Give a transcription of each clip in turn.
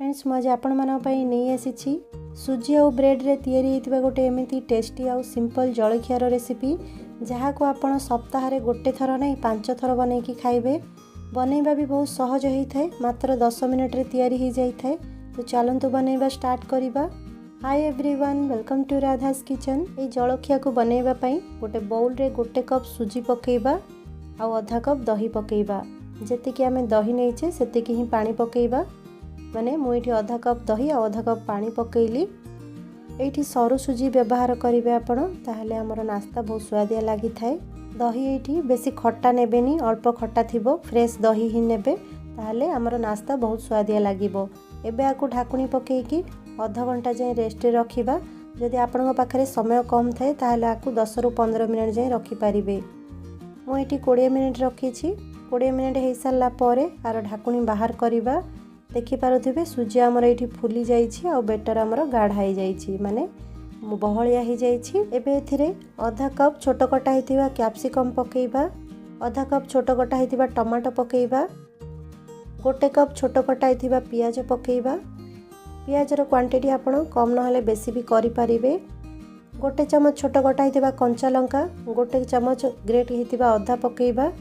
Friends मुझे आपण मानी नहीं आसी सुजी और ब्रेड रे तैयारी होता गोटे एमती टेस्टी आउ सिंपल जलखियार रेसिपी जहाँ को आपण सप्ताह गोटे थर नहीं 5 थर बन की खाइबे। बनैबा भी बहुत सहज होता है, मात्र 10 मिनट रे तैयारी हो जाए। तो चलतु बनैबा स्टार्ट करिबा। Hi everyone, welcome to Radha's kitchen. ये जलखिया को बनैबा पई गोटे बाउल रे गोटे कप सुजी पकेइबा आउ आधा कप दही पकेइबा। जेतिकी आमे दही नैचे सेतिकी ही पानी पकेइबा। माने मुझे आधा कप दही और आधा कप पानी पकेइली। एठी सरू सुजी व्यवहार करेंगे आपण, ताहले हमर नास्ता बहुत स्वादिया लगी थाए। दही एठी बेसी खट्टा नेबेनी, अल्प खट्टा थिबो, फ्रेश दही ही नेबे, ताहले हमर नास्ता बहुत स्वादिया लागिबो। एबे आकु ढाकुणी पकेइकी आधा घंटा जाए रेस्ट रखिबा। जदि आपन पाखरे समय कम थाए ताहले आकु 10 रु 15 मिनिट जाए रखि पारिबे। मु एठी 20 मिनिट रखिछि। 20 मिनिट हो सारा पर आर ढाकुणी बाहर करवा। देखिपे सुजी आमर ये फुली जाइए और बेटर आमर गाढ़ा हो जाइए, माने बहलिया हो जाइए। एबे एथिरे आधा कप छोट कटा होता कैप्सिकम पकेइबा, आधा कप छोट कटा होता टमाटो पकेइबा, गोटे कप छोट कटा होता पियाज पकेइबा। पियाजर क्वांटिटी आपण कम नहले बेसी भी करि पारिबे। गोटे चमच छोट कटा होता कंचा लंका, गोटे चमच ग्रेट होता अदा पकेइबा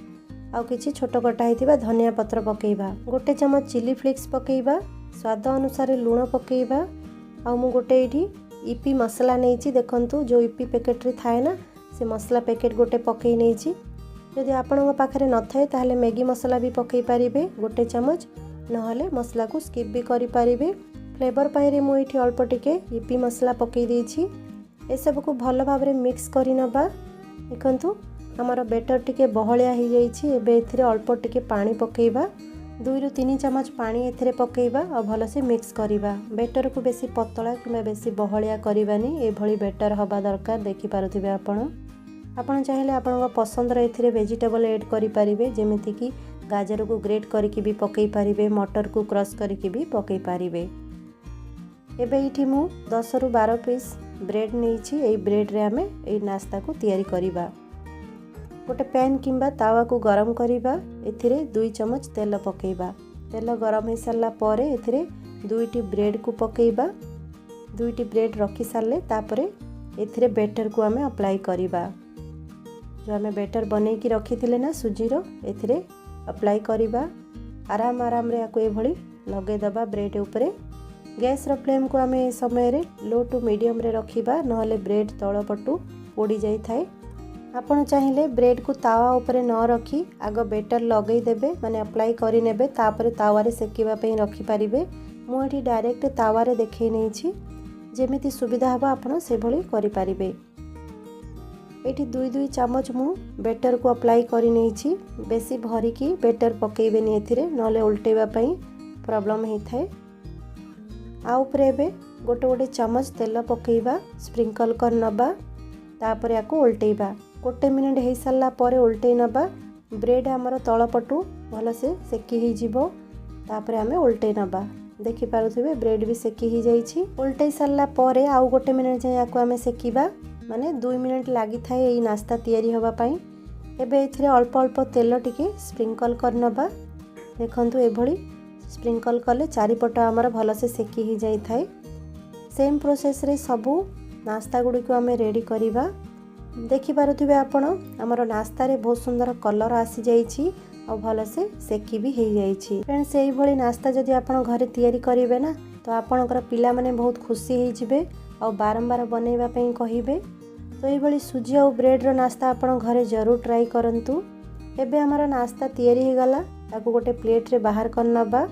आउ किछि छोट कटा होता धनिया पत्र पकेइबा। गोटे चमच चिली फ्लेक्स पकेइबा, स्वाद अनुसार लूण पकेइबा। आउ मु गोटे एठी ईपी मसला नैछि, देखंतु जो ईपी पैकेट रे थाए ना से मसला पैकेट गोटे पकेइ नैछि। जदि आपन पाखरे न थाए ताहले मैगी मसला भी पकेइ पारिबे गोटे चमच, नहले मसला को स्किप भी करि पारिबे। फ्लेवर पाइरे मु एठी अल्प टिके ईपी मसला पकेइ देछि। ए सब को भलो भाबरे मिक्स करि नबा। देखंतु हमर बेटर टिके बहलिया हो जाइए। एबे एथिरे अल्प टिके पानी पकेइबा, 2 रु 3 चमच पानी एथिरे पकेइबा और भल से मिक्स करिबा। बेटर को बेसी पतला कि बेसी बहलिया करबानी, ए भली बेटर हवा दरकार। देखि पारुथिबे आपण चाहिले आपण पसंद रे एथिरे वेजिटेबल ऐड करि पारिबे, जेमिति कि गाजर को ग्रेट करके भी पकेइ पारिबे, मटर को क्रश करके भी पकेइ पारिबे। एबे इठी मु 10 रु 12 पीस ब्रेड नैछि। एई ब्रेड रे आमे एई नास्ता को तैयारी करिबा। गोटे पैन किंबा तावा को गरम करिबा। एथिरे 2 चमच तेल पकेइबा। तेल गरम हो सारा पर एथिरे 2टी ब्रेड को पकेइबा। 2टी ब्रेड रखी सारे तापरे एथिरे बेटर को आमे अप्लाई करिबा। जो आमे बेटर बनै की रखी थिले ना सुजीरो, एथिरे अप्लाई करिबा। आराम आराम रे आको एभली लगे दबा ब्रेड ऊपरे। गैस रो फ्लेम को आमे ए समय रे लो टू मीडियम रे रखिबा, नहले ब्रेड तळ पटू पोड़ी जाई थाए। आपण चाहिए ब्रेड को तावा उपरे न रखी आग बेटर लगई देबे, माने अप्लाई करि नेबे, तापरे तावा रे सेकिबा पई रखि पारिबे। मु एठी डायरेक्ट तावा रे देखै नै छी, जेमिति सुविधा हबा आपण से भली करि पारिबे। एठी 2 चमच मु बेटर को अप्लाई करि नै छी। बेसी भरी की बेटर पकेइबे नि एथिरे, नले उल्टेबा पई प्रॉब्लम हे थाए। आ उपरे बे गोटे चमच तेल पकेइबा, स्प्रिंकल कर नबा, तापरे आको उल्टेबा। गोटे मिनिट हो सारा पर उल्टे नबा। ब्रेड आमर तलपटू भल से सेकी ही जीवो, तापरे आमे उल्टे नबा। देखि पारुथिबे ब्रेड भी सेकी ही जाइछि। उल्टे सारा पर आउ गोटे मिनिट जाय आको आमे सेकीबा, माने 2 मिनिट लागि थाए एई नास्ता तैयारी हबा पई। एबे एथिरे अल्प अल्प तेल टिके स्प्रिंकल कर नबा। देखंतु एभली स्प्रिंकल कले चारिपट आमर भल से सेकी ही जाई थाए। सेम प्रोसेस रे सबु नास्ता गुडी को आमे रेडी करिबा। देखि पारुथिबे आपण हमर नास्ता रे बहुत सुंदर कलर आसी जाइछि और भल से सेकी भी हो जाइछि। फ्रेंड्स एई भली नास्ता जदि आपण घरे तैयारी करिवे ना, तो आपणकर पिला माने बहुत खुशी हो जिवे और बारंबार बनैबा पई कहिबे। तो एई भली सुजी और ब्रेड रो नास्ता आपण घरे जरूर ट्राई करंतु। एबे हमर नास्ता तैयारी हो गला, ताको गोटे प्लेट रे बाहर कर नबा।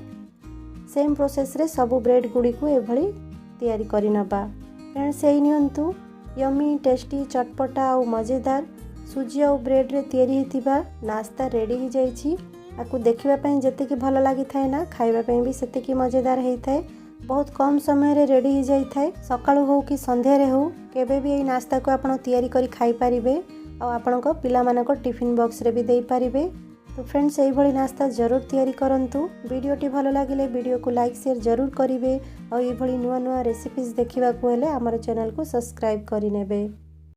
सेम प्रोसेस रे सब ब्रेड गुडी को ए भली तैयारी करि नबा। फ्रेंड्स एई नियंतु यमी टेस्टी चटपटा और मजेदार सुजी और ब्रेड रे तैयारी हिथिबा नास्ता रेडी हो जाइछि। आकु देखिबा पई जतिकी भल लागि थाए ना, खाइबा पई भी सेतिकी मजेदार हेइ थाए। बहुत कम समय रे रेडी हो जाई थाए। सकाळु हो कि संध्या रे हो, केबे भी एई नास्ता को आपण तैयारी करी खाई पारिबे और आपणको पिला मानको टिफिन बॉक्स रे भी देई पारिबे। तो फ्रेंड्स एई भली नास्ता जरूर तैयारी करंतु। वीडियोटी भलो लागिले वीडियो को लाइक शेयर जरूर करिवे और एई भली नुआ नुआ रेसिपीज देखिबा को हेले हमर चैनल को सब्सक्राइब करि नेबे।